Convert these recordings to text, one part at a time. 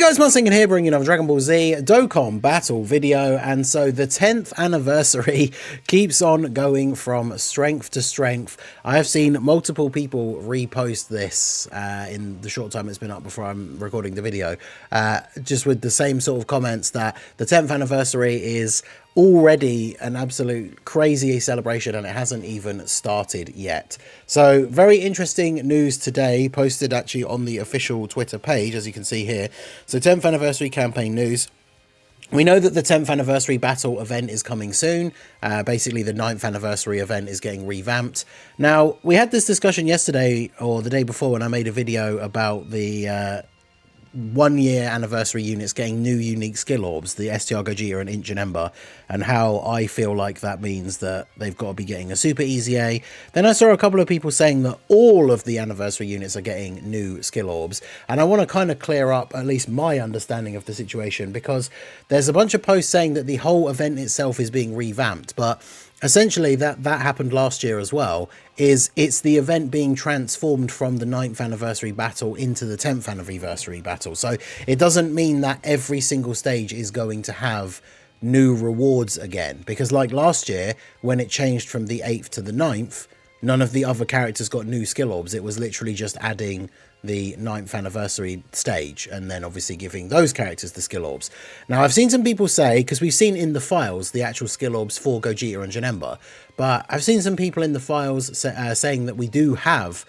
Guys, Mustang here, bringing another Dragon Ball Z Dokkan battle video, and so the 10th anniversary keeps on going from strength to strength. I have seen multiple people repost this in the short time it's been up before I'm recording the video, just with the same sort of comments that the 10th anniversary is already an absolute crazy celebration and it hasn't even started yet. So very interesting news today, posted actually on the official Twitter page, as you can see here. So 10th anniversary campaign news. We know that the 10th anniversary battle event is coming soon. Basically, the 9th anniversary event is getting revamped. Now, we had this discussion yesterday or the day before when I made a video about the 1 year anniversary units getting new unique skill orbs, the STR Gogeta and Inch and Ember, and how I feel like that means that they've got to be getting a super easy A. Then I saw a couple of people saying that all of the anniversary units are getting new skill orbs, and I want to kind of clear up at least my understanding of the situation, because there's a bunch of posts saying that the whole event itself is being revamped, but essentially that happened last year as well. It's the event being transformed from the 9th anniversary battle into the 10th anniversary battle. So it doesn't mean that every single stage is going to have new rewards again, because like last year when it changed from the 8th to the 9th, none of the other characters got new skill orbs. It was literally just adding the 9th anniversary stage and then obviously giving those characters the skill orbs. Now, I've seen some people say, because we've seen in the files the actual skill orbs for Gogeta and Janemba, but I've seen some people in the files saying that we do have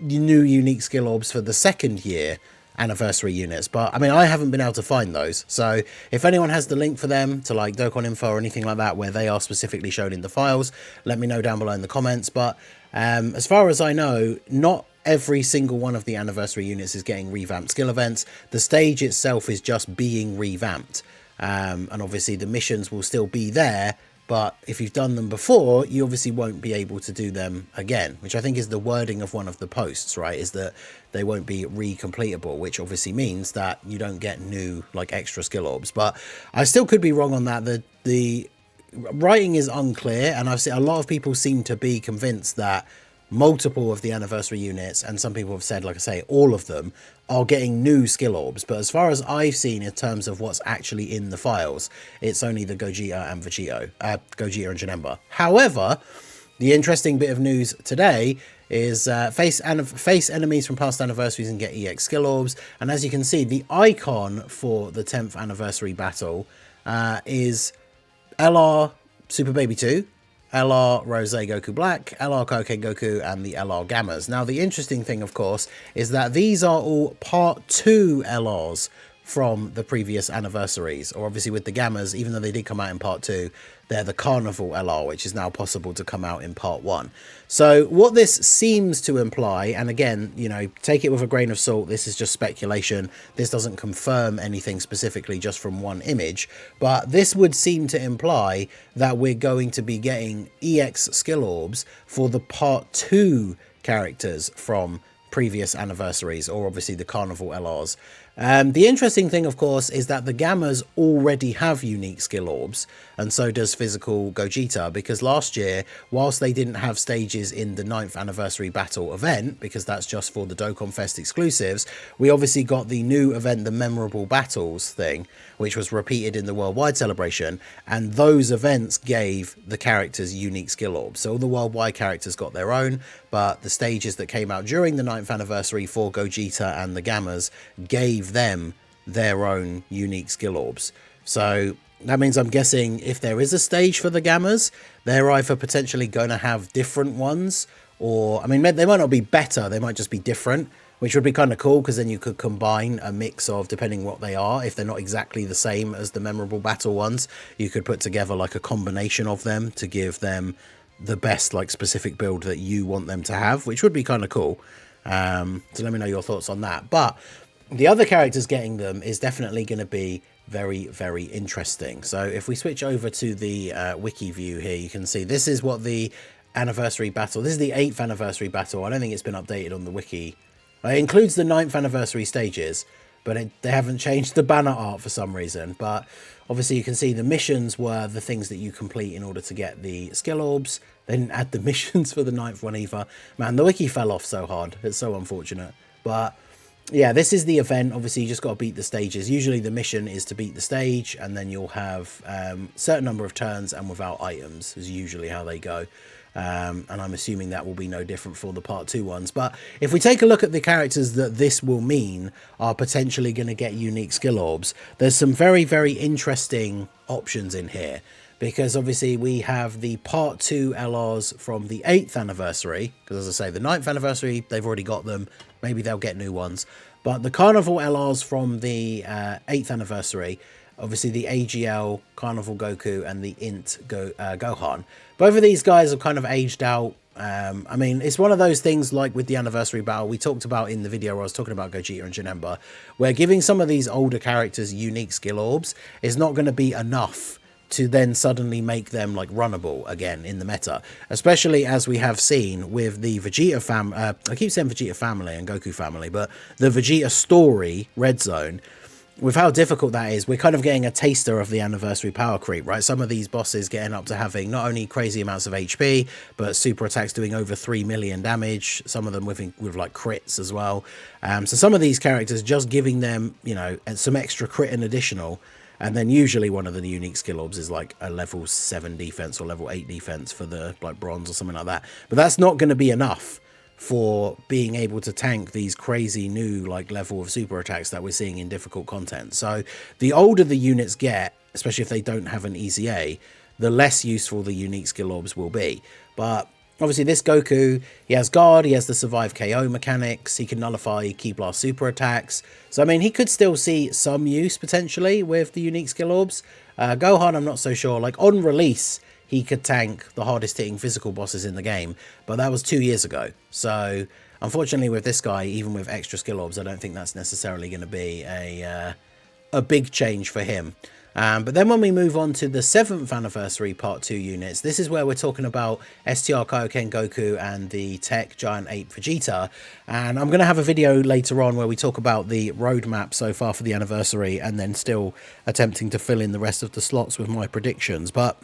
new unique skill orbs for the 2nd year anniversary units, but I mean, I haven't been able to find those. So if anyone has the link for them to like Dokkan info or anything like that where they are specifically shown in the files, let me know down below in the comments. But as far as I know, not every single one of the anniversary units is getting revamped skill events. The stage itself is just being revamped, and obviously the missions will still be there, but if you've done them before, you obviously won't be able to do them again, which I think is the wording of one of the posts, right? Is that they won't be recompletable, which obviously means that you don't get new like extra skill orbs. But I still could be wrong on that. The writing is unclear, and I've seen a lot of people seem to be convinced that multiple of the anniversary units, and some people have said, like I say, all of them are getting new skill orbs. But as far as I've seen in terms of what's actually in the files, it's only the Gogeta and Gogeta and Janemba. However, the interesting bit of news today is face enemies from past anniversaries and get EX skill orbs. And as you can see, the icon for the 10th anniversary battle is LR Super Baby 2, LR Rose Goku Black, LR Koken Goku, and the LR Gammas. Now, the interesting thing, of course, is that these are all Part 2 LRs from the previous anniversaries, or obviously with the Gammas, even though they did come out in Part 2, they're the Carnival LR, which is now possible to come out in Part 1. So what this seems to imply, and again, you know, take it with a grain of salt, this is just speculation, this doesn't confirm anything specifically just from one image, but this would seem to imply that we're going to be getting EX skill orbs for the Part 2 characters from previous anniversaries, or obviously the Carnival LRs. The interesting thing, of course, is that the Gammas already have unique skill orbs, and so does physical Gogeta, because last year, whilst they didn't have stages in the 9th anniversary battle event, because that's just for the Dokkan Fest exclusives, we obviously got the new event, the Memorable Battles thing, which was repeated in the Worldwide celebration, and those events gave the characters unique skill orbs. So all the Worldwide characters got their own, but the stages that came out during the 9th anniversary for Gogeta and the Gammas gave them their own unique skill orbs. So that means, I'm guessing, if there is a stage for the Gammas, they're either potentially going to have different ones, or, I mean, they might not be better, they might just be different, which would be kind of cool, because then you could combine a mix of, depending what they are, if they're not exactly the same as the Memorable Battle ones, you could put together like a combination of them to give them the best like specific build that you want them to have, which would be kind of cool. So let me know your thoughts on that. But the other characters getting them is definitely going to be very, very interesting. So if we switch over to the wiki view here, you can see this is what the anniversary battle, this is the 8th anniversary battle. I don't think it's been updated on the wiki. It includes the 9th anniversary stages, but they haven't changed the banner art for some reason. But obviously you can see the missions were the things that you complete in order to get the skill orbs. They didn't add the missions for the 9th one either. Man, the wiki fell off so hard. It's so unfortunate. But yeah, this is the event. Obviously, you just got to beat the stages. Usually the mission is to beat the stage, and then you'll have certain number of turns and without items is usually how they go. And I'm assuming that will be no different for the part 2 ones. But if we take a look at the characters that this will mean are potentially going to get unique skill orbs, there's some very, very interesting options in here. Because obviously we have the part 2 LRs from the 8th anniversary. Because as I say, the 9th anniversary, they've already got them. Maybe they'll get new ones. But the Carnival LRs from the 8th anniversary, obviously the AGL, Carnival Goku, and the Int Gohan. Both of these guys have kind of aged out. I mean, it's one of those things like with the anniversary battle we talked about in the video where I was talking about Gogeta and Janemba, where giving some of these older characters unique skill orbs is not going to be enough to then suddenly make them like runnable again in the meta, especially as we have seen with the Vegeta I keep saying Vegeta family and Goku family, but the Vegeta story Red Zone, with how difficult that is, we're kind of getting a taster of the anniversary power creep, right? Some of these bosses getting up to having not only crazy amounts of HP, but super attacks doing over 3 million damage, some of them with like crits as well. So some of these characters, just giving them, you know, some extra crit and additional. And then usually one of the unique skill orbs is like a level 7 defense or level 8 defense for the like bronze or something like that. But that's not going to be enough for being able to tank these crazy new like level of super attacks that we're seeing in difficult content. So the older the units get, especially if they don't have an EZA, the less useful the unique skill orbs will be. But obviously this Goku, he has guard, he has the survive KO mechanics, he can nullify Ki Blast super attacks. So I mean, he could still see some use potentially with the unique skill orbs. Gohan, I'm not so sure. Like on release, he could tank the hardest hitting physical bosses in the game, but that was 2 years ago. So unfortunately with this guy, even with extra skill orbs, I don't think that's necessarily going to be a big change for him. But then when we move on to the 7th anniversary part 2 units, this is where we're talking about STR Kaioken Goku and the Tech Giant Ape Vegeta. And I'm going to have a video later on where we talk about the roadmap so far for the anniversary, and then still attempting to fill in the rest of the slots with my predictions. But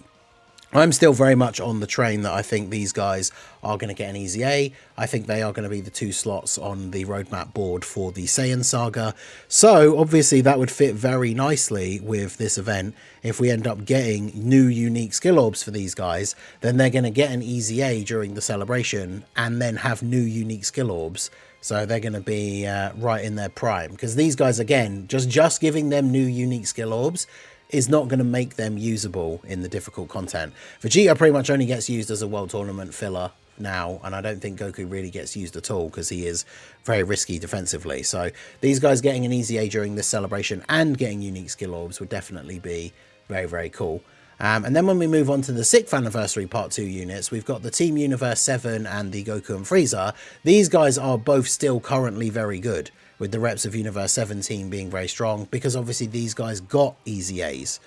I'm still very much on the train that I think these guys are going to get an EZA. I think they are going to be the 2 slots on the roadmap board for the Saiyan Saga. So obviously that would fit very nicely with this event. If we end up getting new unique skill orbs for these guys, then they're going to get an EZA during the celebration and then have new unique skill orbs. So they're going to be right in their prime, because these guys, again, just giving them new unique skill orbs is not going to make them usable in the difficult content. Vegeta pretty much only gets used as a world tournament filler now, and I don't think Goku really gets used at all because he is very risky defensively. So these guys getting an EZA during this celebration and getting unique skill orbs would definitely be very, very cool. And then when we move on to the 6th anniversary part 2 units, we've got the Team Universe 7 and the Goku and Frieza. These guys are both still currently very good, with the reps of Universe 17 being very strong, because obviously these guys got EZAs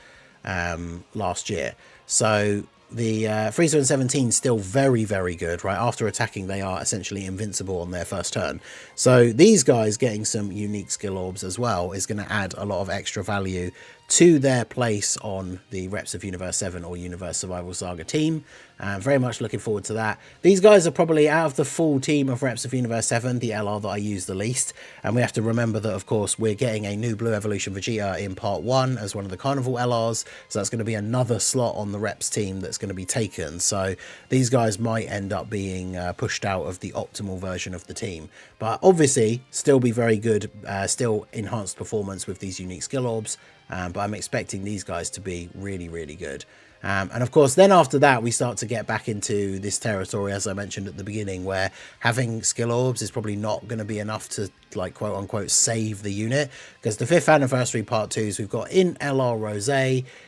last year. So the Frieza and 17 still very, very good, right? After attacking, they are essentially invincible on their first turn. So these guys getting some unique skill orbs as well is going to add a lot of extra value to their place on the Reps of Universe 7 or Universe Survival Saga team. Very much looking forward to that. These guys are probably out of the full team of Reps of Universe 7, the LR that I use the least. And we have to remember that, of course, we're getting a new Blue Evolution Vegeta in part 1 as one of the Carnival LRs. So that's going to be another slot on the Reps team that's going to be taken. So these guys might end up being pushed out of the optimal version of the team. But obviously, still be very good, still enhanced performance with these unique skill orbs. But I'm expecting these guys to be really, really good. And of course, then after that, we start to get back into this territory, as I mentioned at the beginning, where having skill orbs is probably not going to be enough to, like, quote unquote, save the unit. Because the 5th anniversary part 2s, we've got in LR Rose.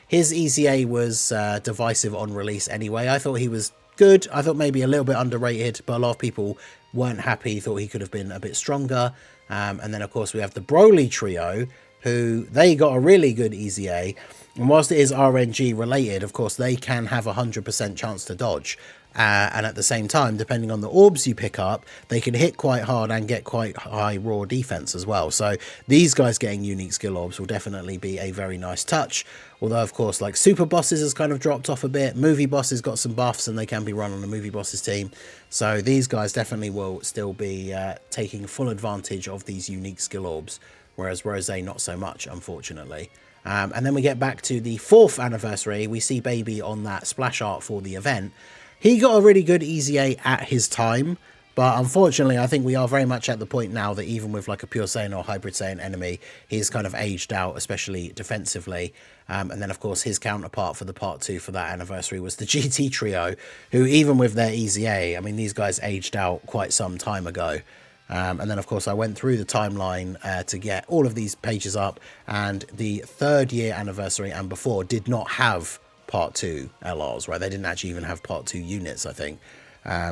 His EZA was divisive on release anyway. I thought he was good. I thought maybe a little bit underrated, but a lot of people weren't happy, thought he could have been a bit stronger. And then, of course, we have the Broly trio, who they got a really good EZA, and whilst it is RNG related, of course, they can have 100% chance to dodge. And at the same time, depending on the orbs you pick up, they can hit quite hard and get quite high raw defense as well. So these guys getting unique skill orbs will definitely be a very nice touch. Although, of course, like super bosses has kind of dropped off a bit. Movie bosses got some buffs and they can be run on the movie bosses team. So these guys definitely will still be taking full advantage of these unique skill orbs, whereas Rose not so much, unfortunately. And then we get back to the 4th anniversary. We see Baby on that splash art for the event. He got a really good Easy A at his time, but unfortunately I think we are very much at the point now that even with like a Pure Saiyan or Hybrid Saiyan enemy, he's kind of aged out, especially defensively. And then of course his counterpart for the part 2 for that anniversary was the GT Trio, who even with their Easy A, I mean these guys aged out quite some time ago. And then, of course, I went through the timeline to get all of these pages up, and the 3rd year anniversary and before did not have part 2 LRs, right? They didn't actually even have part 2 units, I think.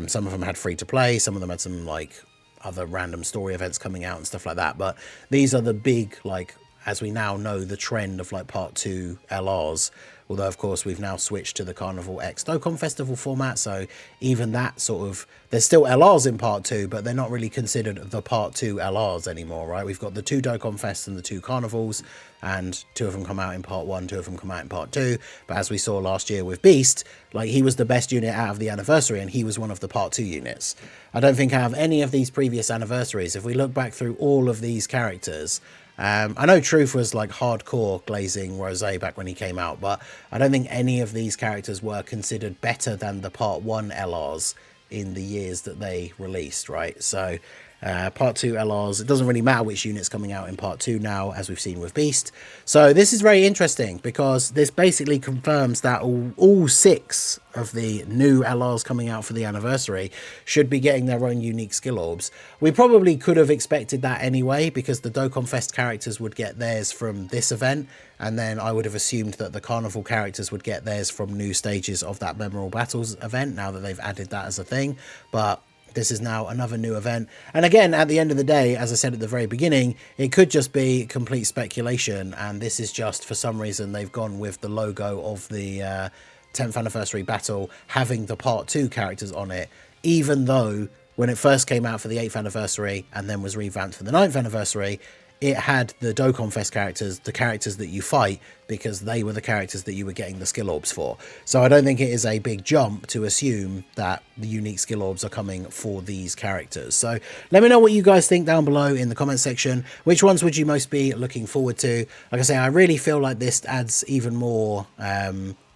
Some of them had free to play, some of them had some like other random story events coming out and stuff like that. But these are the big, like, as we now know, the trend of like part 2 LRs. Although, of course, we've now switched to the Carnival X Dokkan Festival format. So even that sort of, there's still LRs in part 2, but they're not really considered the part 2 LRs anymore, right? We've got the 2 Dokkan Fests and the 2 Carnivals, and 2 of them come out in part 1, 2 of them come out in part 2. But as we saw last year with Beast, like he was the best unit out of the anniversary, and he was one of the part 2 units. I don't think out of any of these previous anniversaries, if we look back through all of these characters, I know Truth was like hardcore glazing Rose back when he came out, but I don't think any of these characters were considered better than the part 1 LRs in the years that they released, right? So part 2 LRs, it doesn't really matter which unit's coming out in part 2 now, as we've seen with Beast. So this is very interesting because this basically confirms that all 6 of the new LRs coming out for the anniversary should be getting their own unique skill orbs. We probably could have expected that anyway, because the Dokkan Fest characters would get theirs from this event, and then I would have assumed that the Carnival characters would get theirs from new stages of that Memorable Battles event, now that they've added that as a thing. But this is now another new event. And again, at the end of the day, as I said at the very beginning, it could just be complete speculation. And this is just, for some reason, they've gone with the logo of the 10th anniversary battle having the part 2 characters on it, even though when it first came out for the 8th anniversary and then was revamped for the 9th anniversary, it had the Dokkan Fest characters, the characters that you fight, because they were the characters that you were getting the skill orbs for. So I don't think it is a big jump to assume that the unique skill orbs are coming for these characters. So let me know what you guys think down below in the comment section. Which ones would you most be looking forward to? Like I say, I really feel like this adds even more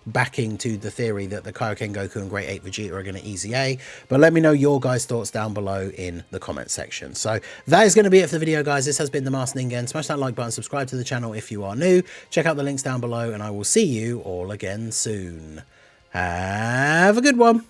backing to the theory that the Kaioken Goku and Great 8 Vegeta are going to Easy A. But let me know your guys' thoughts down below in the comment section. So that is going to be it for the video, guys. This has been the Master Ningen. Smash that like button, subscribe to the channel if you are new. Check out the links down below, and I will see you all again soon. Have a good one.